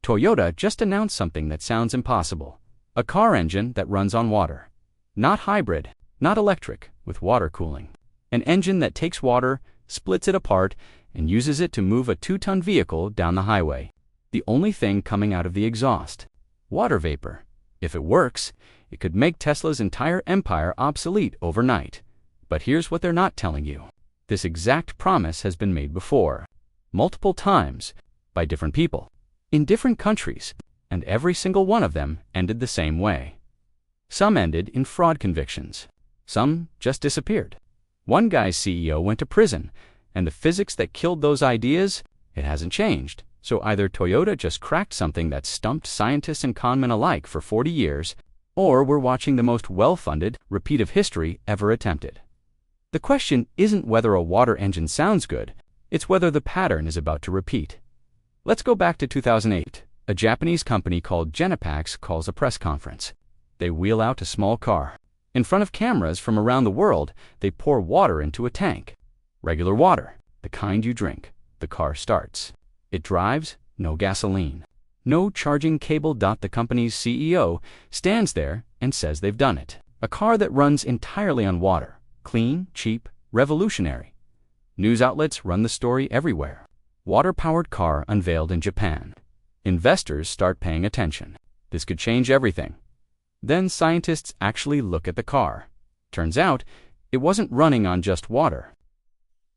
Toyota just announced something that sounds impossible. A car engine that runs on water. Not hybrid, not electric, with water cooling. An engine that takes water, splits it apart, and uses it to move a 2-ton vehicle down the highway. The only thing coming out of the exhaust. Water vapor. If it works, it could make Tesla's entire empire obsolete overnight. But here's what they're not telling you. This exact promise has been made before. Multiple times, by different people, in different countries, and every single one of them ended the same way. Some ended in fraud convictions. Some just disappeared. One guy's CEO went to prison, and the physics that killed those ideas, it hasn't changed. So either Toyota just cracked something that stumped scientists and conmen alike for 40 years, or we're watching the most well-funded repeat of history ever attempted. The question isn't whether a water engine sounds good, it's whether the pattern is about to repeat. Let's go back to 2008. A Japanese company called Genapax calls a press conference. They wheel out a small car. In front of cameras from around the world, they pour water into a tank. Regular water, the kind you drink. The car starts. It drives, no gasoline. No charging cable. The company's CEO stands there and says they've done it. A car that runs entirely on water. Clean, cheap, revolutionary. News outlets run the story everywhere. Water-powered car unveiled in Japan. Investors start paying attention. This could change everything. Then scientists actually look at the car. Turns out, it wasn't running on just water.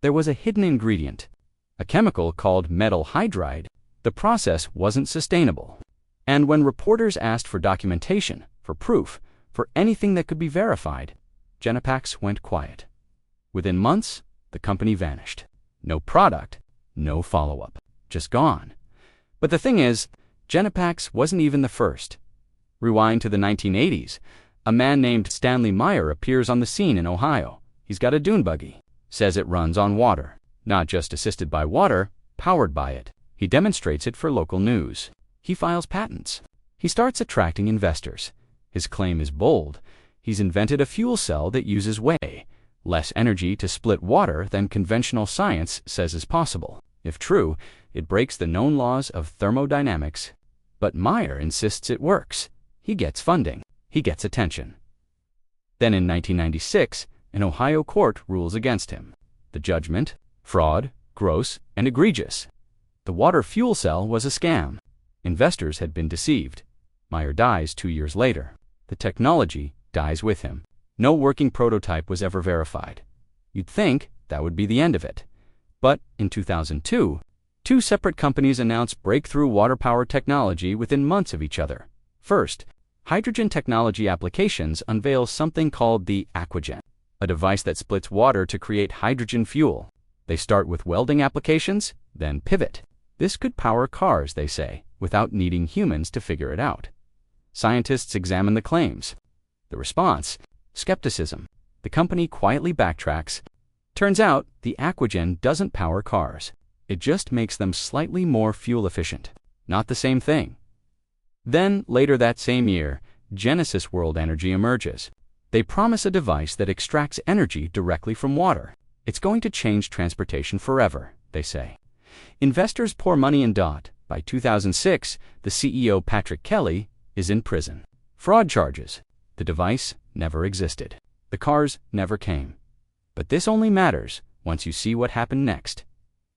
There was a hidden ingredient, a chemical called metal hydride. The process wasn't sustainable. And when reporters asked for documentation, for proof, for anything that could be verified, Genapax went quiet. Within months, the company vanished. No product, no follow-up. Just gone. But the thing is, Genapax wasn't even the first. Rewind to the 1980s. A man named Stanley Meyer appears on the scene in Ohio. He's got a dune buggy. Says it runs on water. Not just assisted by water, powered by it. He demonstrates it for local news. He files patents. He starts attracting investors. His claim is bold. He's invented a fuel cell that uses way less energy to split water than conventional science says is possible. If true, it breaks the known laws of thermodynamics. But Meyer insists it works. He gets funding. He gets attention. Then in 1996, an Ohio court rules against him. The judgment: fraud, gross, and egregious. The water fuel cell was a scam. Investors had been deceived. Meyer dies 2 years later. The technology dies with him. No working prototype was ever verified. You'd think that would be the end of it. But in 2002, 2 separate companies announced breakthrough water power technology within months of each other. First, Hydrogen Technology Applications unveils something called the Aquagen, a device that splits water to create hydrogen fuel. They start with welding applications, then pivot. This could power cars, they say, without needing humans to figure it out. Scientists examine the claims. The response: skepticism. The company quietly backtracks. Turns out, the Aquagen doesn't power cars. It just makes them slightly more fuel efficient. Not the same thing. Then, later that same year, Genesis World Energy emerges. They promise a device that extracts energy directly from water. It's going to change transportation forever, they say. Investors pour money in. By 2006, the CEO, Patrick Kelly, is in prison. Fraud charges. The device never existed. The cars never came. But this only matters once you see what happened next.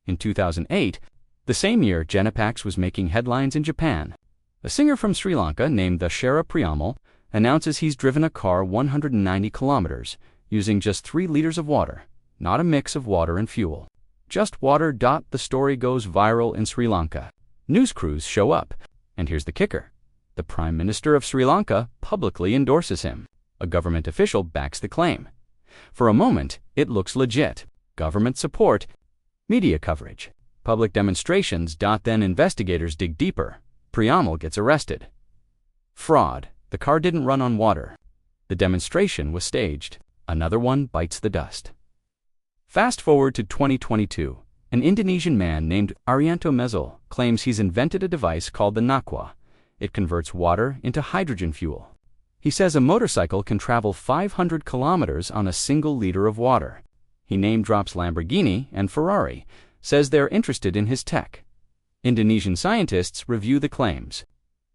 In 2008, the same year Genapax was making headlines in Japan, a singer from Sri Lanka named Dashera Priyamal announces he's driven a car 190 kilometers using just 3 liters of water, not a mix of water and fuel. Just water. The story goes viral in Sri Lanka. News crews show up. And here's the kicker. The Prime Minister of Sri Lanka publicly endorses him. A government official backs the claim. For a moment, it looks legit. Government support, media coverage, public demonstrations. Then investigators dig deeper. Priyamal gets arrested. Fraud. The car didn't run on water. The demonstration was staged. Another one bites the dust. Fast forward to 2022. An Indonesian man named Arianto Mezzol claims he's invented a device called the Nakwa. It converts water into hydrogen fuel. He says a motorcycle can travel 500 kilometers on a single liter of water. He name drops Lamborghini and Ferrari, says they're interested in his tech. Indonesian scientists review the claims.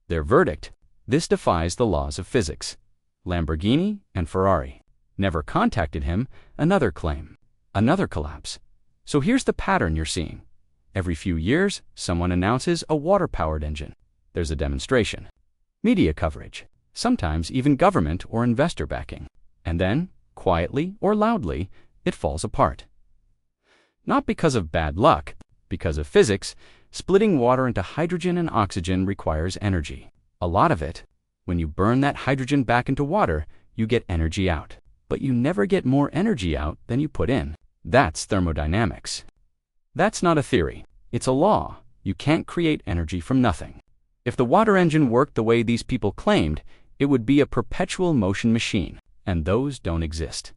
Their verdict: this defies the laws of physics. Lamborghini and Ferrari never contacted him. Another claim. Another collapse. So here's the pattern you're seeing. Every few years, someone announces a water-powered engine. There's a demonstration. Media coverage. Sometimes even government or investor backing. And then, quietly or loudly, it falls apart. Not because of bad luck, because of physics. Splitting water into hydrogen and oxygen requires energy. A lot of it. When you burn that hydrogen back into water, you get energy out. But you never get more energy out than you put in. That's thermodynamics. That's not a theory. It's a law. You can't create energy from nothing. If the water engine worked the way these people claimed, it would be a perpetual motion machine, and those don't exist.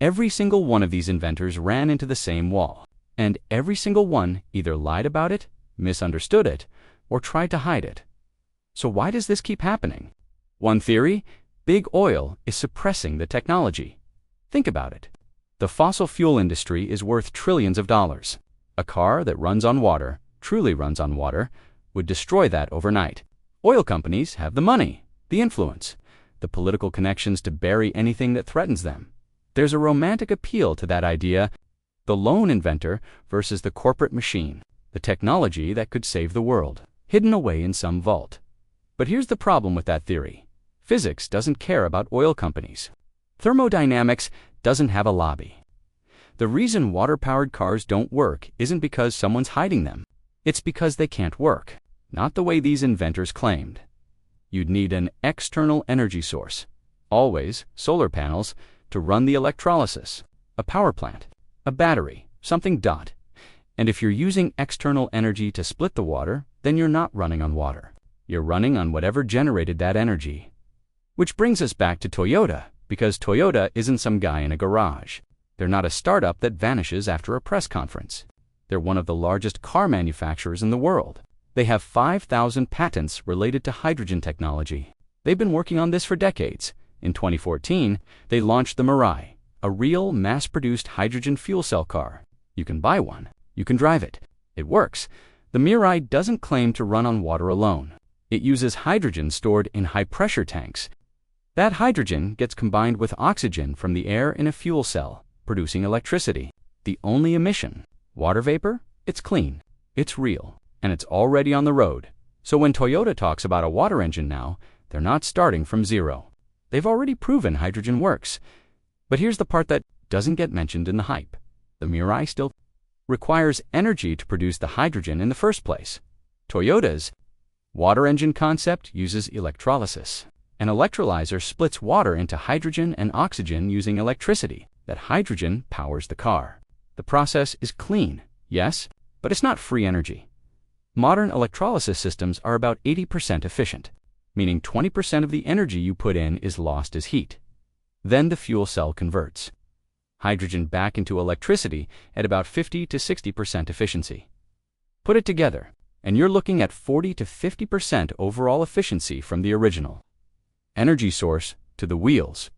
Every single one of these inventors ran into the same wall, and every single one either lied about it, misunderstood it, or tried to hide it. So why does this keep happening? One theory: big oil is suppressing the technology. Think about it. The fossil fuel industry is worth trillions of dollars. A car that runs on water, truly runs on water, would destroy that overnight. Oil companies have the money, the influence, the political connections to bury anything that threatens them. There's a romantic appeal to that idea: the lone inventor versus the corporate machine, the technology that could save the world, hidden away in some vault. But here's the problem with that theory. Physics doesn't care about oil companies. Thermodynamics doesn't have a lobby. The reason water-powered cars don't work isn't because someone's hiding them. It's because they can't work, not the way these inventors claimed. You'd need an external energy source, always solar panels, to run the electrolysis, a power plant, a battery, something. And if you're using external energy to split the water, then you're not running on water. You're running on whatever generated that energy. Which brings us back to Toyota, because Toyota isn't some guy in a garage. They're not a startup that vanishes after a press conference. They're one of the largest car manufacturers in the world. They have 5,000 patents related to hydrogen technology. They've been working on this for decades. In 2014, they launched the Mirai, a real mass-produced hydrogen fuel cell car. You can buy one. You can drive it. It works. The Mirai doesn't claim to run on water alone. It uses hydrogen stored in high-pressure tanks. That hydrogen gets combined with oxygen from the air in a fuel cell, producing electricity. The only emission, water vapor, it's clean, it's real, and it's already on the road. So when Toyota talks about a water engine now, they're not starting from zero. They've already proven hydrogen works. But here's the part that doesn't get mentioned in the hype. The Mirai still requires energy to produce the hydrogen in the first place. Toyota's water engine concept uses electrolysis. An electrolyzer splits water into hydrogen and oxygen using electricity. That hydrogen powers the car. The process is clean, yes, but it's not free energy. Modern electrolysis systems are about 80% efficient, meaning 20% of the energy you put in is lost as heat. Then the fuel cell converts hydrogen back into electricity at about 50 to 60% efficiency. Put it together, and you're looking at 40 to 50% overall efficiency from the original energy source to the wheels.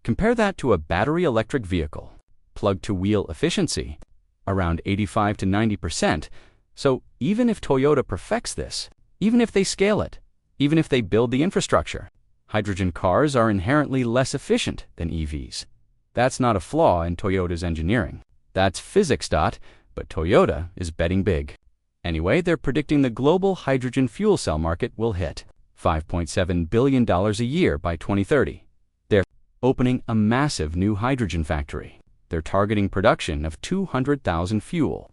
Compare that to a battery electric vehicle. Plug-to-wheel efficiency, around 85 to 90%. So even if Toyota perfects this, even if they scale it, even if they build the infrastructure, hydrogen cars are inherently less efficient than EVs. That's not a flaw in Toyota's engineering. That's physics. But Toyota is betting big. Anyway, they're predicting the global hydrogen fuel cell market will hit $5.7 billion a year by 2030. They're opening a massive new hydrogen factory. They're targeting production of 200,000 fuel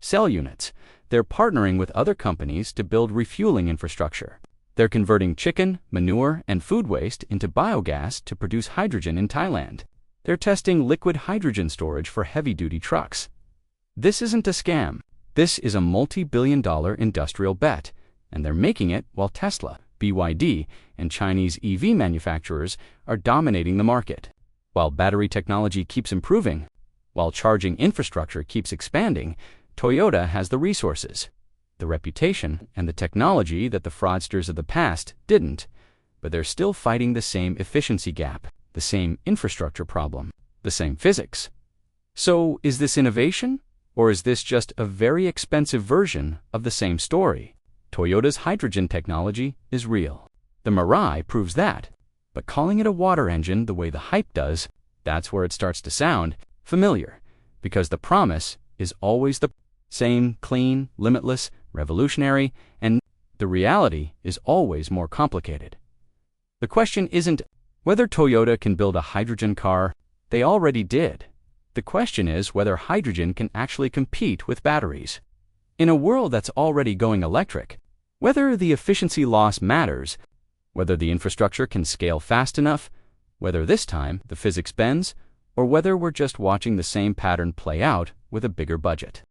cell units. They're partnering with other companies to build refueling infrastructure. They're converting chicken, manure, and food waste into biogas to produce hydrogen in Thailand. They're testing liquid hydrogen storage for heavy-duty trucks. This isn't a scam. This is a multi-billion-dollar industrial bet, and they're making it while Tesla, BYD, and Chinese EV manufacturers are dominating the market. While battery technology keeps improving, while charging infrastructure keeps expanding, Toyota has the resources, the reputation, and the technology that the fraudsters of the past didn't, but they're still fighting the same efficiency gap, the same infrastructure problem, the same physics. So, is this innovation Or is this just a very expensive version of the same story? Toyota's hydrogen technology is real. The Mirai proves that. But calling it a water engine the way the hype does, that's where it starts to sound familiar, because the promise is always the same: clean, limitless, revolutionary, and the reality is always more complicated. The question isn't whether Toyota can build a hydrogen car. They already did. The question is whether hydrogen can actually compete with batteries. In a world that's already going electric, whether the efficiency loss matters, whether the infrastructure can scale fast enough, whether this time the physics bends, or whether we're just watching the same pattern play out with a bigger budget.